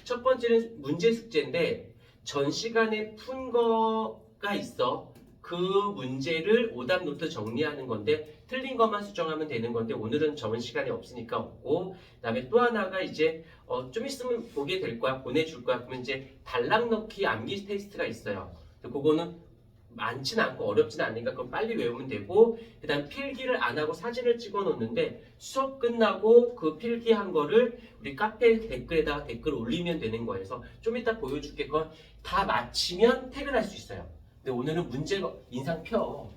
첫 번째는 문제 숙제인데 전 시간에 푼 거가 있어. 그 문제를 오답 노트 정리하는 건데 틀린 것만 수정하면 되는 건데 오늘은 전 시간이 없으니까 없고, 그 다음에 또 하나가 이제 좀 있으면 보게 될 거야. 보내줄 거야. 그러면 이제 단락 넣기 암기 테스트가 있어요. 그거는 많지는 않고 어렵지는 않으니까 그건 빨리 외우면 되고, 그 다음 필기를 안 하고 사진을 찍어 놓는데 수업 끝나고 그 필기한 거를 우리 카페 댓글에다가 댓글 올리면 되는 거예요. 그래서 좀 이따 보여줄게. 그건 다 마치면 퇴근할 수 있어요. 근데 오늘은 문제가 인상 펴.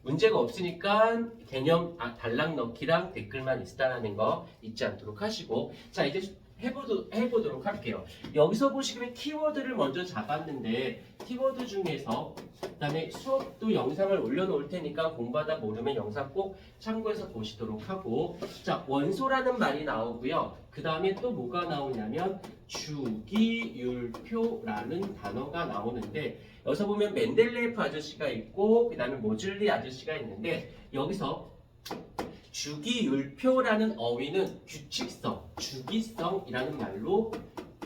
문제가 없으니까 개념 단락 넣기랑 댓글만 있다라는 거 잊지 않도록 하시고, 자 이제 해보도록 할게요. 여기서 보시면 키워드를 먼저 잡았는데 키워드 중에서 그다음에 수업도 영상을 올려놓을 테니까 공부하다 모르면 영상 꼭 참고해서 보시도록 하고, 자 원소라는 말이 나오고요. 그 다음에 또 뭐가 나오냐면 주기율표라는 단어가 나오는데 여기서 보면 멘델레예프 아저씨가 있고 그 다음에 모즐리 아저씨가 있는데 여기서 주기율표라는 어휘는 규칙성, 주기성이라는 말로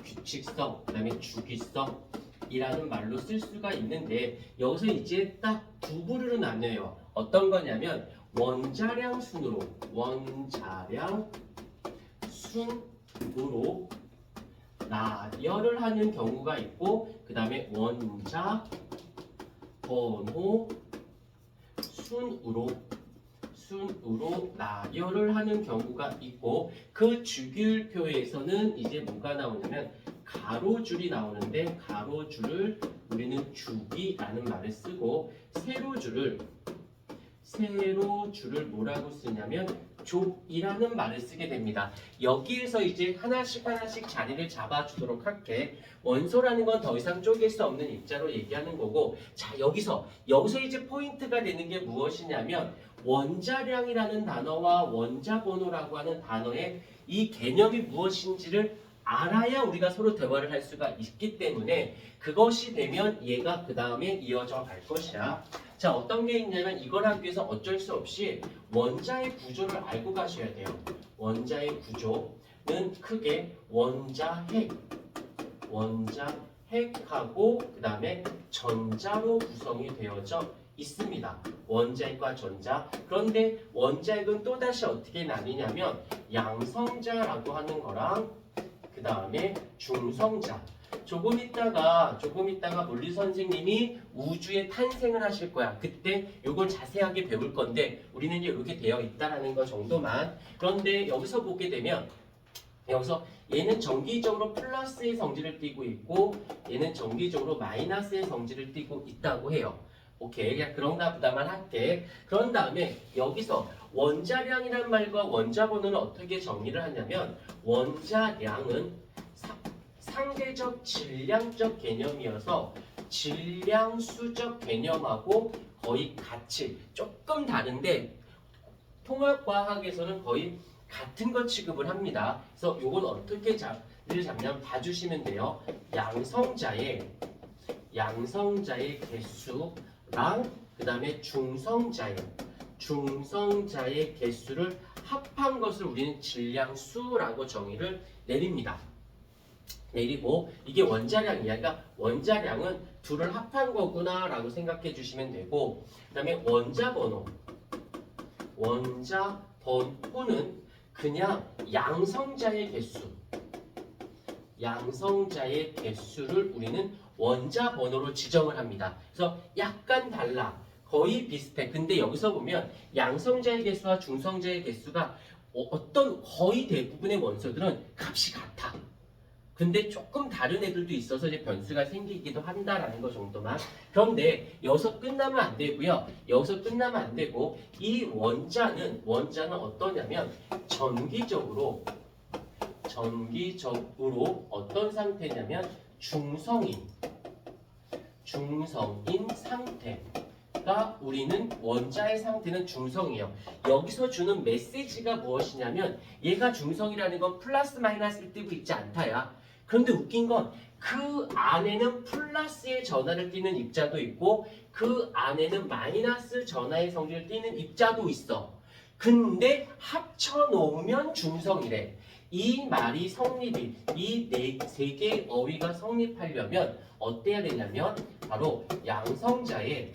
규칙성, 그 다음에 주기성이라는 말로 쓸 수가 있는데 여기서 이제 딱 두 부류로 나뉘어요. 어떤 거냐면 원자량 순으로 나열을 하는 경우가 있고, 그 다음에 원자 번호 순으로 나열을 하는 경우가 있고, 그 주기율표에서는 이제 뭐가 나오냐면 가로줄이 나오는데 가로줄을 우리는 주기라는 말을 쓰고 세로줄을 뭐라고 쓰냐면 족이라는 말을 쓰게 됩니다. 여기에서 이제 하나씩 자리를 잡아주도록 할게. 원소라는 건 더 이상 쪼갤 수 없는 입자로 얘기하는 거고, 자 여기서 이제 포인트가 되는 게 무엇이냐면 원자량이라는 단어와 원자번호라고 하는 단어의 이 개념이 무엇인지를 알아야 우리가 서로 대화를 할 수가 있기 때문에 그것이 되면 얘가 그 다음에 이어져 갈 것이야. 자 어떤 게 있냐면 이걸 하기 위해서 어쩔 수 없이 원자의 구조를 알고 가셔야 돼요. 원자의 구조는 크게 원자핵하고 그 다음에 전자로 구성이 되어져 있습니다. 원자핵과 전자. 그런데 원자핵은 또다시 어떻게 나뉘냐면 양성자라고 하는 거랑 그 다음에 중성자. 조금 있다가 물리 선생님이 우주의 탄생을 하실 거야. 그때 이걸 자세하게 배울 건데 우리는 이렇게 되어 있다라는 거 정도만. 그런데 여기서 보게 되면 여기서 얘는 정기적으로 플러스의 성질을 띠고 있고 얘는 정기적으로 마이너스의 성질을 띠고 있다고 해요. 오케이, 그냥 그런가 보다만 할게. 그런 다음에 여기서 원자량이란 말과 원자번호는 어떻게 정리를 하냐면 원자량은 상대적 질량적 개념이어서 질량수적 개념하고 거의 같이 조금 다른데 통합과학에서는 거의 같은 것 취급을 합니다. 그래서 이건 어떻게 자리를 잡냐면 봐주시면 돼요. 양성자의 개수랑 그 다음에 중성자의 개수를 합한 것을 우리는 질량수라고 정의를 내립니다. 내리고 이게 원자량이야. 그러니까 원자량은 둘을 합한 거구나 라고 생각해 주시면 되고, 그 다음에 원자번호는 그냥 양성자의 개수를 우리는 원자번호로 지정을 합니다. 그래서 약간 달라. 거의 비슷해. 근데 여기서 보면 양성자의 개수와 중성자의 개수가 거의 대부분의 원소들은 값이 같아. 근데 조금 다른 애들도 있어서 이제 변수가 생기기도 한다라는 거 정도만. 그런데 여기서 끝나면 안 되고요. 여기서 끝나면 안 되고 이 원자는 어떠냐면 전기적으로 어떤 상태냐면 중성인 상태가 우리는 원자의 상태는 중성이에요. 여기서 주는 메시지가 무엇이냐면 얘가 중성이라는 건 플러스 마이너스를 띄고 있지 않다야. 그런데 웃긴 건 그 안에는 플러스의 전하를 띠는 입자도 있고 그 안에는 마이너스 전하의 성질을 띠는 입자도 있어. 근데 합쳐놓으면 중성이래. 이 말이 성립이 이 세 개의 어휘가 성립하려면 어때야 되냐면 바로 양성자의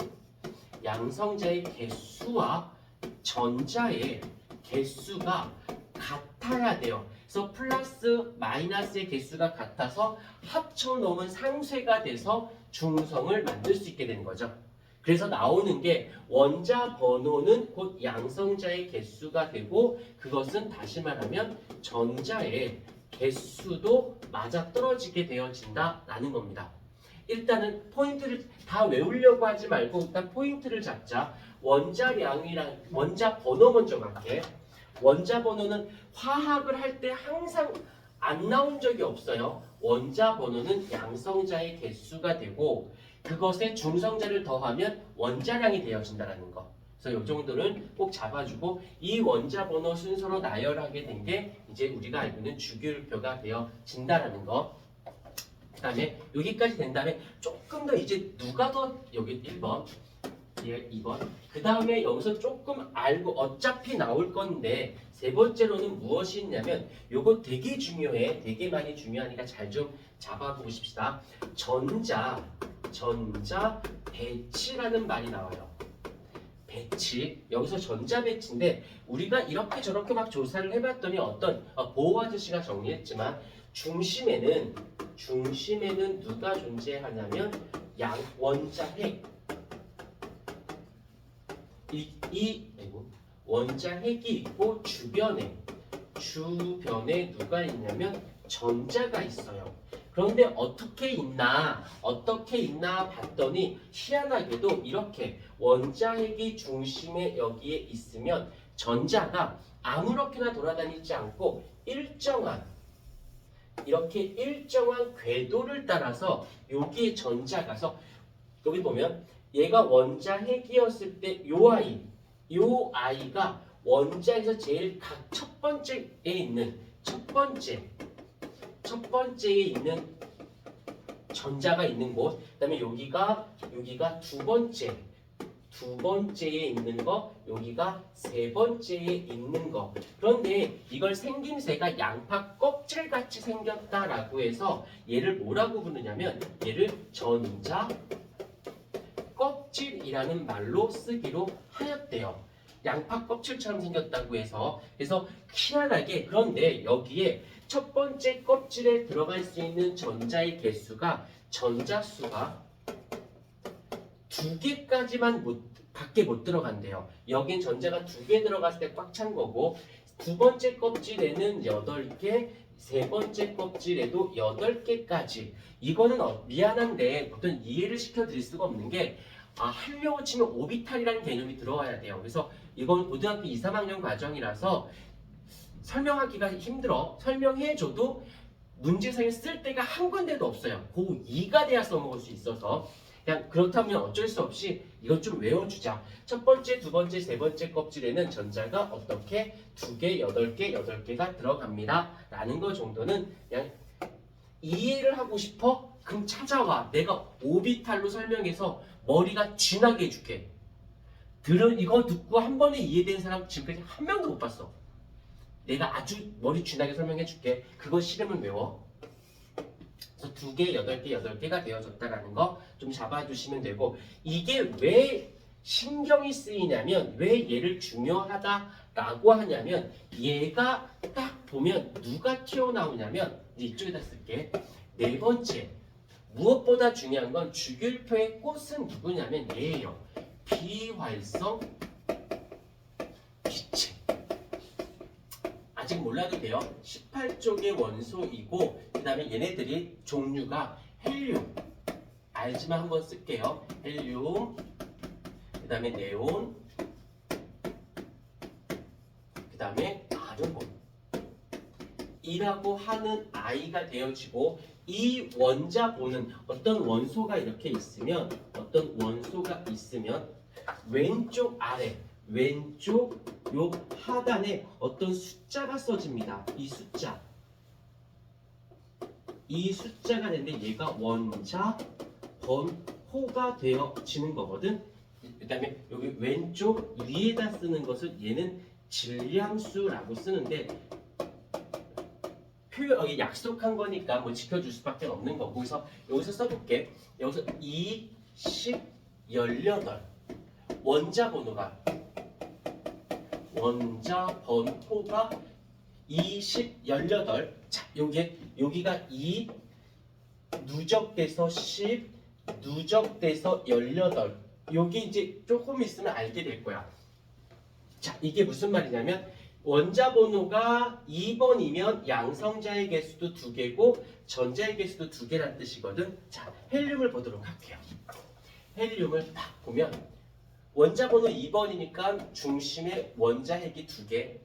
개수와 전자의 개수가 같아야 돼요. 그래서 플러스 마이너스의 개수가 같아서 합쳐놓으면 상쇄가 돼서 중성을 만들 수 있게 되는 거죠. 그래서 나오는 게 원자 번호는 곧 양성자의 개수가 되고 그것은 다시 말하면 전자의 개수도 맞아떨어지게 되어진다라는 겁니다. 일단은 포인트를 다 외우려고 하지 말고 일단 포인트를 잡자. 원자량이랑 원자 번호 먼저 갈게. 원자 번호는 화학을 할 때 항상 안 나온 적이 없어요. 원자 번호는 양성자의 개수가 되고 그것에 중성자를 더하면 원자량이 되어진다는 거. 그래서 이 정도는 꼭 잡아주고 이 원자 번호 순서로 나열하게 된 게 이제 우리가 알고 있는 주기율표가 되어진다는 거. 그 다음에 여기까지 된 다음에 조금 더 이제 누가 더 여기 1번, 2번. 그 다음에 여기서 조금 알고 어차피 나올 건데 세 번째로는 무엇이 있냐면 요거 되게 중요해. 되게 많이 중요하니까 잘 좀 잡아보고 싶시다. 전자 배치라는 말이 나와요. 배치. 여기서 전자 배치인데 우리가 이렇게 저렇게 막 조사를 해봤더니 어떤 보호 아저씨가 정리했지만 중심에는 누가 존재하냐면 원자핵. 원자핵이 있고 주변에 누가 있냐면 전자가 있어요. 그런데 어떻게 있나 봤더니 희한하게도 이렇게 원자핵이 중심에 여기에 있으면 전자가 아무렇게나 돌아다니지 않고 일정한 궤도를 따라서 여기에 전자가서 여기 보면 얘가 원자핵이었을 때 요 아이가 원자에서 제일 첫 번째에 있는 첫 번째에 있는 전자가 있는 곳. 그다음에 여기가 두 번째에 있는 거, 여기가 세 번째에 있는 거. 그런데 이걸 생김새가 양파 껍질같이 생겼다라고 해서 얘를 뭐라고 부르냐면 얘를 전자 껍질이라는 말로 쓰기로 하였대요. 양파 껍질처럼 생겼다고 해서. 그래서 희한하게 그런데 여기에 첫 번째 껍질에 들어갈 수 있는 전자의 개수가 전자수가 2개까지만 밖에 못 들어간대요. 여긴 전자가 2개 들어갔을 때 꽉 찬 거고 두 번째 껍질에는 8개, 세 번째 껍질에도 8개까지. 이거는 미안한데 어떤 이해를 시켜드릴 수가 없는 게 하려고 치면 오비탈이라는 개념이 들어와야 돼요. 그래서 이건 고등학교 2, 3학년 과정이라서 설명하기가 힘들어. 설명해줘도 문제상에 쓸 데가 한 군데도 없어요. 고2가 돼야 써먹을 수 있어서 그냥 그렇다면 어쩔 수 없이 이건 좀 외워주자. 첫 번째, 두 번째, 세 번째 껍질에는 전자가 어떻게 2개, 8개가 들어갑니다. 라는 거 정도는 그냥 이해를 하고 싶어? 그럼 찾아와. 내가 오비탈로 설명해서 머리가 쥐나게 해줄게. 이거 듣고 한 번에 이해된 사람 지금까지 한 명도 못 봤어. 내가 아주 머리 쥐나게 설명해줄게. 그거 싫으면 외워. 그래서 2개, 8개가 되어졌다라는 거 좀 잡아주시면 되고, 이게 왜 신경이 쓰이냐면, 왜 얘를 중요하다라고 하냐면, 얘가 딱 보면 누가 튀어나오냐면, 이쪽에다 쓸게. 네 번째, 무엇보다 중요한 건 주기율표의 꽃은 누구냐면 얘예요. 비활성 기체. 아직 몰라도 돼요. 18쪽의 원소이고 그 다음에 얘네들이 종류가 헬륨. 알지만 한번 쓸게요. 헬륨, 그 다음에 네온, 그 다음에 아르곤 이라고 하는 아이가 되어지고, 이 원자본은 어떤 원소가 이렇게 있으면 왼쪽 아래, 왼쪽 요 하단에 어떤 숫자가 써집니다. 이 숫자가 되는데 얘가 원자 번호가 되어지는 거거든. 그 다음에 여기 왼쪽 위에다 쓰는 것은 얘는 질량수라고 쓰는데, 약속한 거니까 뭐 지켜줄 수밖에 없는 거고. 그래서 여기서 써볼게. 여기서 20, 18 원자 번호가 20, 18. 자, 여기가 2 누적돼서 10 누적돼서 18. 여기 이제 조금 있으면 알게 될 거야. 자, 이게 무슨 말이냐면 원자 번호가 2번이면 양성자의 개수도 2개고 전자의 개수도 2개란 뜻이거든. 자, 헬륨을 보도록 할게요. 헬륨을 딱 보면 원자 번호 2번이니까 중심에 원자핵이 2개,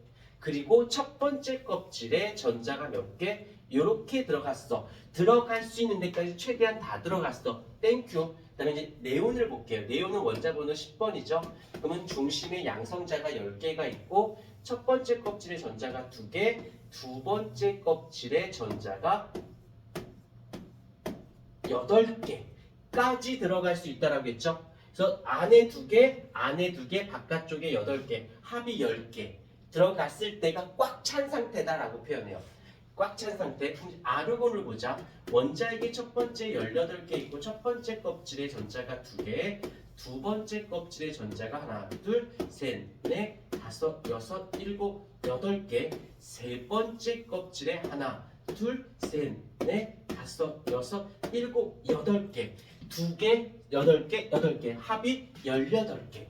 그리고 첫 번째 껍질에 전자가 몇 개? 이렇게 들어갔어. 들어갈 수 있는 데까지 최대한 다 들어갔어. 땡큐. 그 다음에 이제 네온을 볼게요. 네온은 원자 번호 10번이죠. 그러면 중심에 양성자가 10개가 있고 첫 번째 껍질에 전자가 2개, 두 번째 껍질에 전자가 8개까지 들어갈 수 있다라고 했죠. 그래서 안에 2개, 안에 2개, 바깥쪽에 8개, 합이 10개 들어갔을 때가 꽉 찬 상태다라고 표현해요. 꽉 찬 상태. 아르곤을 보자. 원자핵이 첫 번째 18개 있고 첫 번째 껍질에 전자가 2개, 두 번째 껍질에 전자가 하나, 둘, 셋, 넷, 다섯, 여섯, 일곱, 8개. 세 번째 껍질에 하나, 둘, 셋, 넷, 다섯, 여섯, 일곱, 8개. 2개, 8개, 8개. 합이 18개.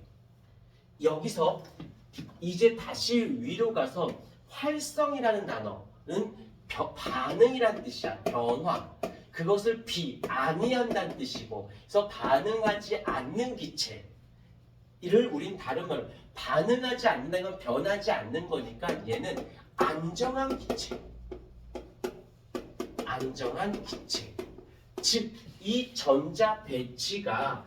여기서 이제 다시 위로 가서 활성이라는 단어는 반응이란 뜻이야. 변화. 그것을 아니한다는 뜻이고, 그래서 반응하지 않는 기체. 이를 우린 다른 말로 반응하지 않는다는 건 변하지 않는 거니까 얘는 안정한 기체. 안정한 기체. 즉, 이 전자 배치가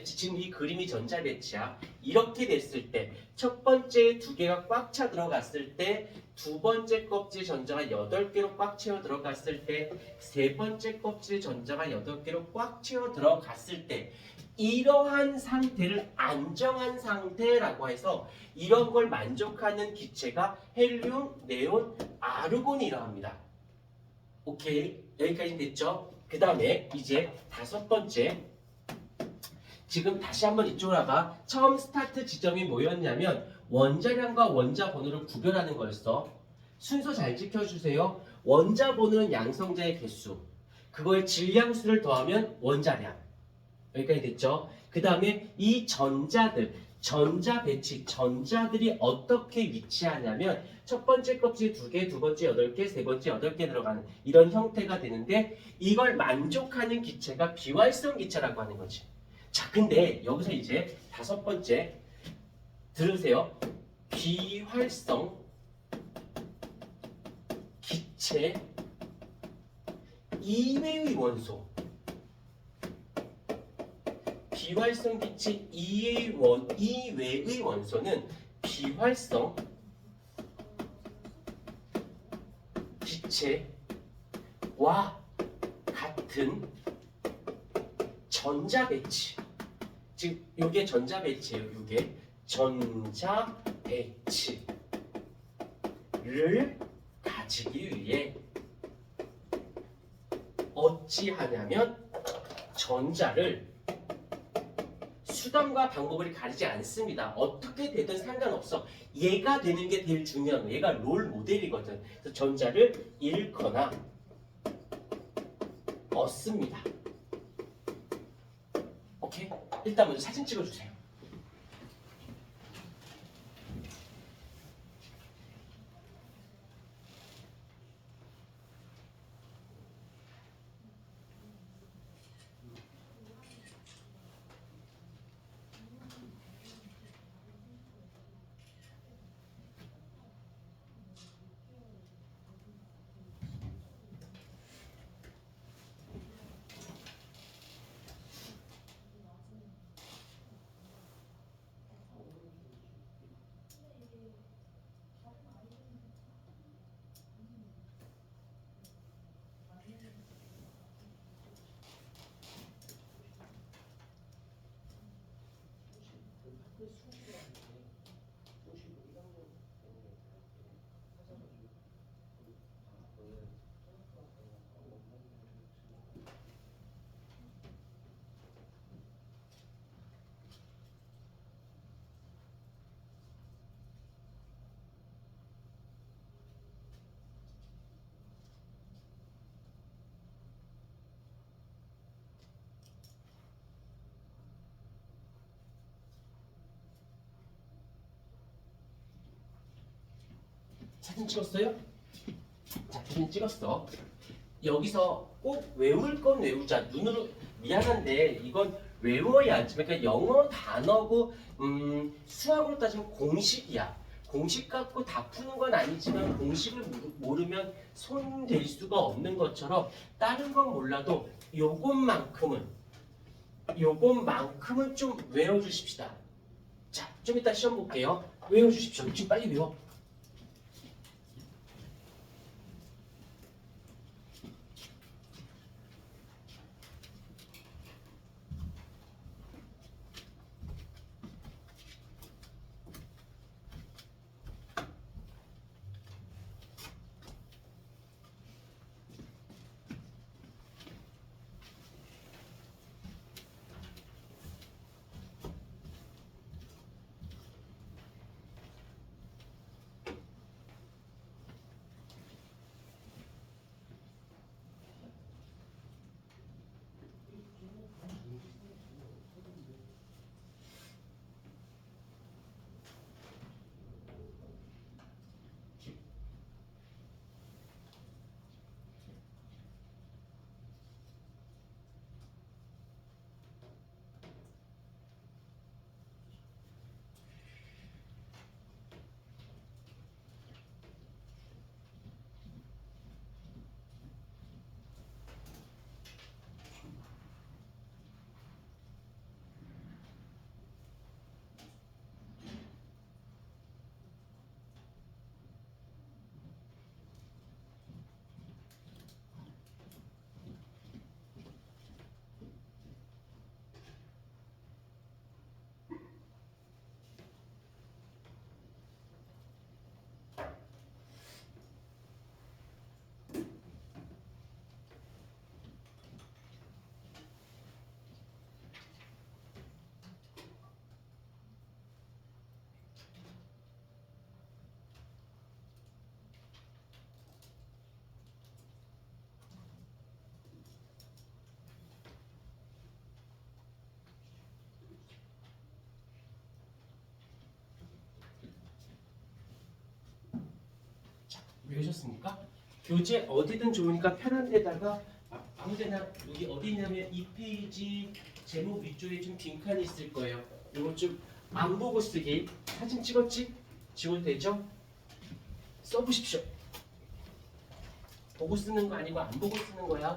지금 이 그림이 전자 배치야. 이렇게 됐을 때 첫 번째 2개가 꽉 차 들어갔을 때 두 번째 껍질 전자가 8개로 꽉 채워 들어갔을 때 세 번째 껍질 전자가 8개로 꽉 채워 들어갔을 때 이러한 상태를 안정한 상태라고 해서 이런 걸 만족하는 기체가 헬륨, 네온, 아르곤이라고 합니다. 오케이? 여기까지 됐죠? 그 다음에 이제 5번째. 지금 다시 한번 이쪽으로 와봐. 처음 스타트 지점이 뭐였냐면 원자량과 원자 번호를 구별하는 거였어. 순서 잘 지켜주세요. 원자 번호는 양성자의 개수. 그거에 질량수를 더하면 원자량. 여기까지 됐죠? 그 다음에 이 전자들, 전자 배치, 전자들이 어떻게 위치하냐면 첫 번째 껍질 2개, 두 번째 8개, 세 번째 8개 들어가는 이런 형태가 되는데 이걸 만족하는 기체가 비활성 기체라고 하는 거지. 자, 근데 여기서 이제 5번째 들으세요. 비활성 기체 이외의 원소. 비활성 기체 이외의 원소는 비활성 기체와 같은 전자 배치. 지금 이게 전자 배치예요. 이게 전자 배치를 가지기 위해 어찌하냐면 전자를 수단과 방법을 가리지 않습니다. 어떻게 되든 상관없어. 얘가 되는 게 제일 중요한 거야. 얘가 롤 모델이거든. 그래서 전자를 잃거나 얻습니다. 오케이? 일단 먼저 사진 찍어주세요. 사진 찍었어요? 자, 사진 찍었어. 여기서 꼭 외울 건 외우자. 눈으로 미안한데 이건 외워야지. 그러니까 영어 단어고 수학으로 따지면 공식이야. 공식 갖고 다 푸는 건 아니지만 공식을 모르면 손 댈 수가 없는 것처럼 다른 건 몰라도 요것만큼은 좀 외워주십시다. 자, 좀 이따 시험 볼게요. 외워주십시오. 지금 빨리 외워. 외우셨습니까? 교재 어디든 좋으니까 편한 데다가 아무 데나 여기 어디 있냐면 2페이지 제목 위쪽에 좀 빈칸이 있을 거예요. 이거 좀 안 보고 쓰기. 사진 찍었지? 지워도 되죠? 써보십시오. 보고 쓰는 거 아니고 안 보고 쓰는 거야.